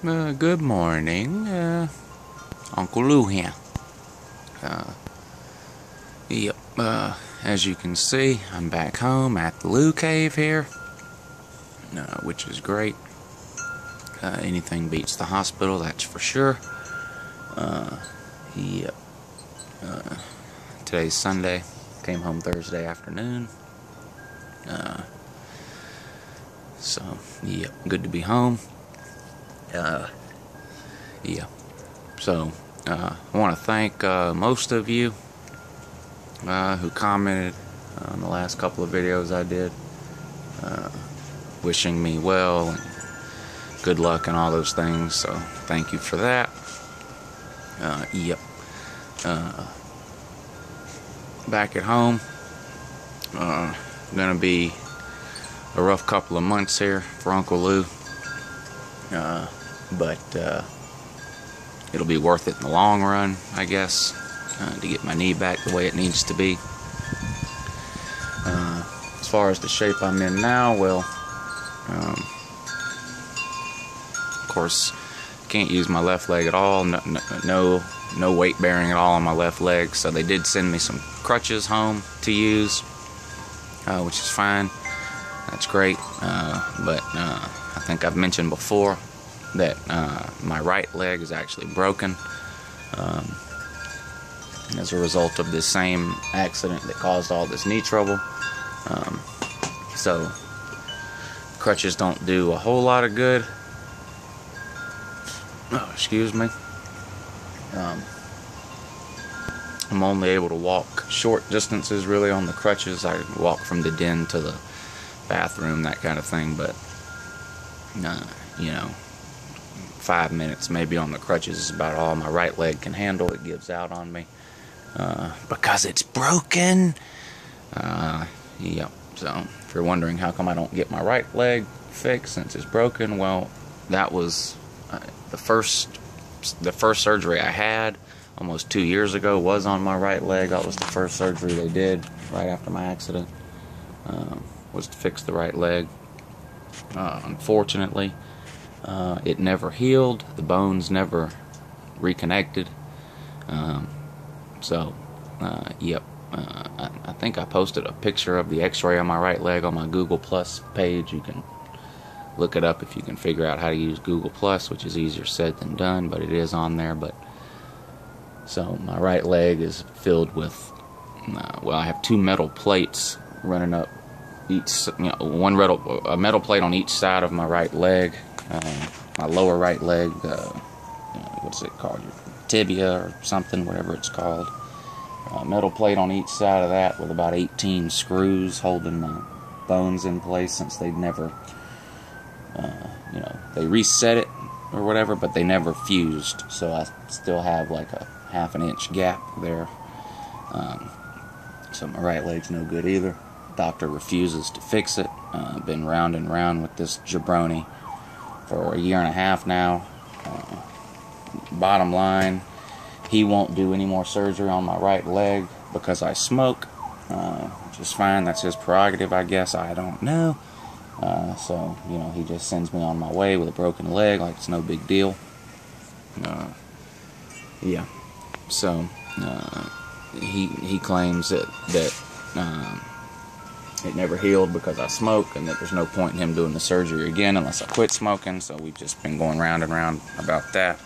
Good morning, Uncle Lou here. Yep, as you can see, I'm back home at the Lou Cave here, which is great. Anything beats the hospital, that's for sure. Yep. Today's Sunday, came home Thursday afternoon. So, yep, good to be home. Yeah. So, I want to thank most of you who commented on the last couple of videos I did, wishing me well and good luck and all those things. So, thank you for that. Yep. Back at home. Gonna be a rough couple of months here for Uncle Lou. But it'll be worth it in the long run, I guess, to get my knee back the way it needs to be. As far as the shape I'm in now, well, of course, can't use my left leg at all. No weight bearing at all on my left leg. So they did send me some crutches home to use, which is fine. That's great. But I think I've mentioned before that my right leg is actually broken as a result of this same accident that caused all this knee trouble. So crutches don't do a whole lot of good. Oh, excuse me. I'm only able to walk short distances really on the crutches. I walk from the den to the bathroom, that kind of thing, but you know, 5 minutes maybe on the crutches is about all my right leg can handle. It gives out on me because it's broken. Yep. So if you're wondering how come I don't get my right leg fixed since it's broken, well, that was the first surgery I had almost 2 years ago was on my right leg. That was the first surgery they did right after my accident, was to fix the right leg. Unfortunately, it never healed. The bones never reconnected. Yep. I think I posted a picture of the x-ray on my right leg on my Google Plus page. You can look it up if you can figure out how to use Google Plus, which is easier said than done, but it is on there. But so my right leg is filled with, well, I have two metal plates running up each, a metal plate on each side of my right leg. My lower right leg, what's it called? Tibia or something, whatever it's called. Metal plate on each side of that with about 18 screws holding my bones in place, since they'd never, they reset it or whatever, but they never fused. So I still have like a half-an-inch gap there. So my right leg's no good either. Doctor refuses to fix it. Been round and round with this jabroni for a year and a half now. Bottom line, he won't do any more surgery on my right leg because I smoke, which is fine. That's his prerogative, I guess. I don't know. So, he just sends me on my way with a broken leg like it's no big deal. Yeah. So, he claims that it never healed because I smoke, and that there's no point in him doing the surgery again unless I quit smoking. So we've just been going round and round about that.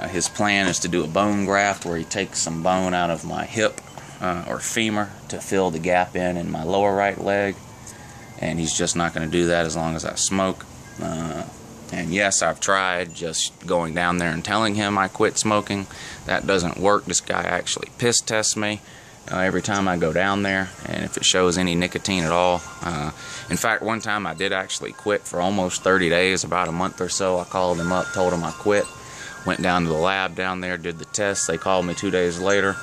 His plan is to do a bone graft where he takes some bone out of my hip or femur to fill the gap in my lower right leg, and he's just not going to do that as long as I smoke. And yes, I've tried just going down there and telling him I quit smoking. That doesn't work. This guy actually piss tests me every time I go down there, and if it shows any nicotine at all. In fact, one time I did actually quit for almost 30 days, about a month or so. I called him up, told him I quit, went down to the lab down there, did the test. They called me 2 days later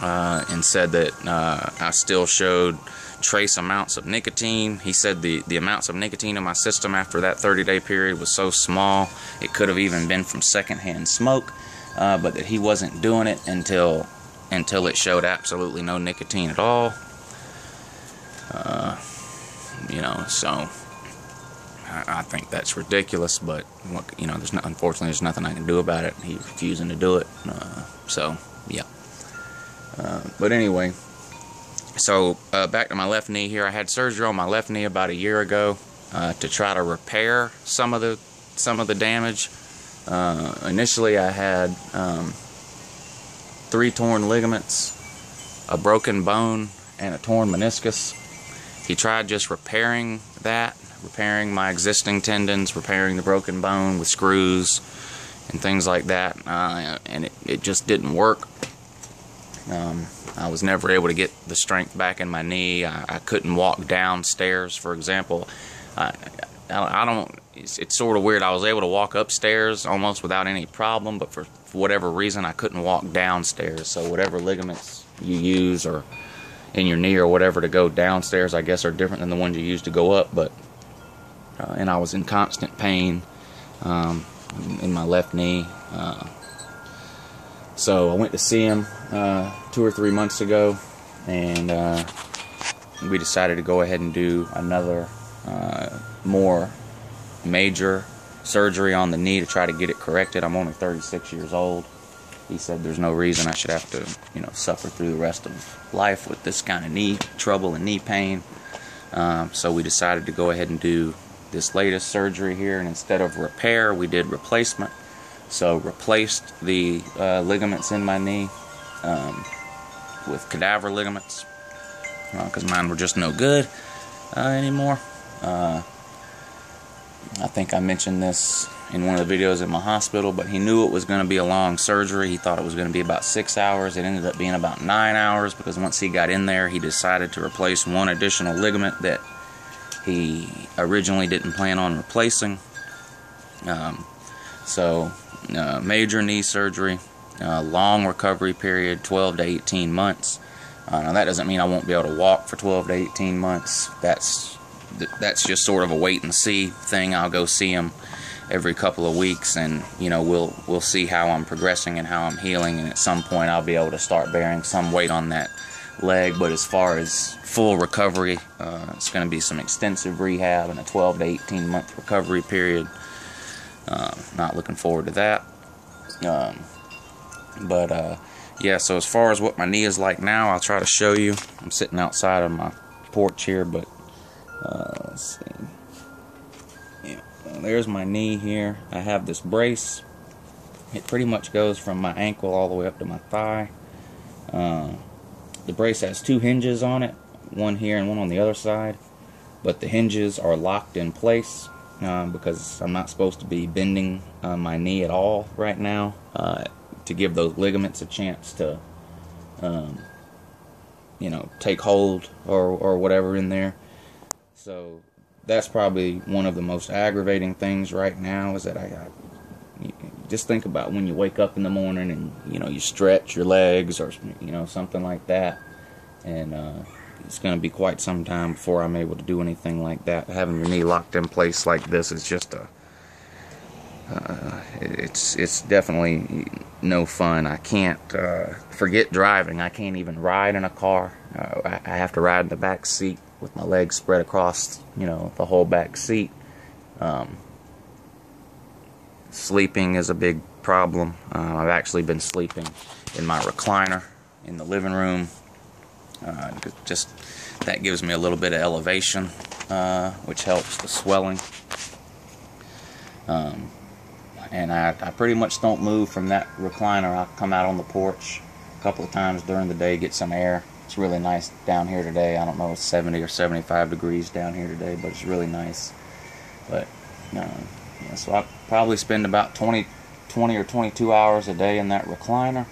and said that I still showed trace amounts of nicotine. He said the amounts of nicotine in my system after that 30-day period was so small it could have even been from secondhand smoke, but that he wasn't doing it until it showed absolutely no nicotine at all. So I think that's ridiculous, but look, you know, unfortunately there's nothing I can do about it. He's refusing to do it. So yeah. But anyway, so back to my left knee here. I had surgery on my left knee about a year ago to try to repair some of the damage. Initially, I had 3 torn ligaments, a broken bone, and a torn meniscus. He tried just repairing my existing tendons, repairing the broken bone with screws and things like that, and it just didn't work. I was never able to get the strength back in my knee. I couldn't walk downstairs, for example. It's sort of weird. I was able to walk upstairs almost without any problem, but for whatever reason, I couldn't walk downstairs. So whatever ligaments you use or in your knee or whatever to go downstairs, I guess, are different than the ones you use to go up. But and I was in constant pain in my left knee. So I went to see him 2 or 3 months ago, and we decided to go ahead and do another more major surgery on the knee to try to get it corrected. I'm only 36 years old. He said there's no reason I should have to, you know, suffer through the rest of life with this kind of knee trouble and knee pain. So we decided to go ahead and do this latest surgery here, and instead of repair, we did replacement. So replaced the ligaments in my knee with cadaver ligaments because mine were just no good anymore. I think I mentioned this in one of the videos at my hospital, but he knew it was going to be a long surgery. He thought it was going to be about 6 hours. It ended up being about 9 hours because once he got in there, he decided to replace one additional ligament that he originally didn't plan on replacing. Major knee surgery, long recovery period, 12 to 18 months. Now that doesn't mean I won't be able to walk for 12 to 18 months. That's just sort of a wait and see thing. I'll go see him every couple of weeks, and you know, we'll see how I'm progressing and how I'm healing, and at some point I'll be able to start bearing some weight on that leg. But as far as full recovery, it's going to be some extensive rehab and a 12 to 18 month recovery period. Not looking forward to that. Yeah, so as far as what my knee is like now, I'll try to show you. I'm sitting outside on my porch here, but let's see. Yeah, there's my knee here. I have this brace. It pretty much goes from my ankle all the way up to my thigh. The brace has 2 hinges on it, one here and one on the other side, but the hinges are locked in place because I'm not supposed to be bending my knee at all right now to give those ligaments a chance to you know, take hold or whatever in there. So that's probably one of the most aggravating things right now, is that I just think about when you wake up in the morning and, you know, you stretch your legs or, you know, something like that, and it's going to be quite some time before I'm able to do anything like that. Having your knee locked in place like this is just it's definitely no fun. I can't forget driving. I can't even ride in a car. I have to ride in the back seat with my legs spread across, you know, the whole back seat. Sleeping is a big problem. I've actually been sleeping in my recliner in the living room. Just that gives me a little bit of elevation, which helps the swelling. And I pretty much don't move from that recliner. I'll come out on the porch a couple of times during the day, get some air. It's really nice down here today. I don't know, it's 70 or 75 degrees down here today, but it's really nice. But yeah, so I probably spend about 20 or 22 hours a day in that recliner.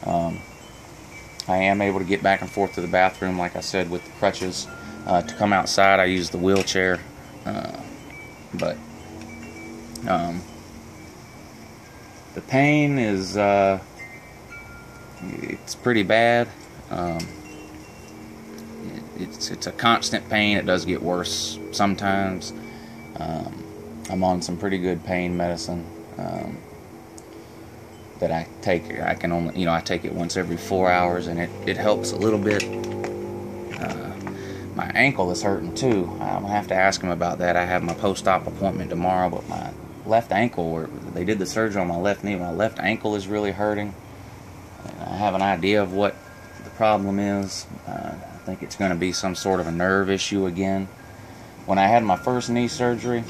I am able to get back and forth to the bathroom, like I said, with the crutches. To come outside, I use the wheelchair. But the pain is it's pretty bad. It's a constant pain. It does get worse sometimes. I'm on some pretty good pain medicine that I take. I can only, I take it once every 4 hours, and it helps a little bit. my ankle is hurting too. I'm gonna have to ask him about that. I have my post-op appointment tomorrow, but my left ankle, where they did the surgery on my left knee, my left ankle is really hurting. And I have an idea of what the problem is. I think it's going to be some sort of a nerve issue again. When I had my first knee surgery,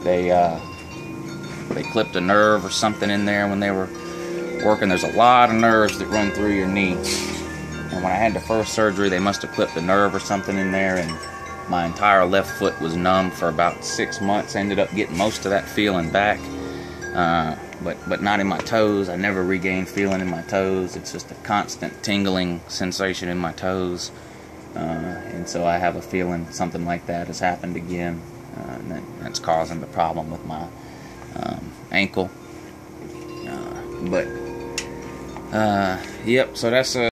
they clipped a nerve or something in there when they were working. There's a lot of nerves that run through your knee. And when I had the first surgery, they must have clipped a nerve or something in there, and my entire left foot was numb for about 6 months. I ended up getting most of that feeling back, but not in my toes. I never regained feeling in my toes. It's just a constant tingling sensation in my toes. And so I have a feeling something like that has happened again, and that's causing the problem with my ankle. Yep, so that's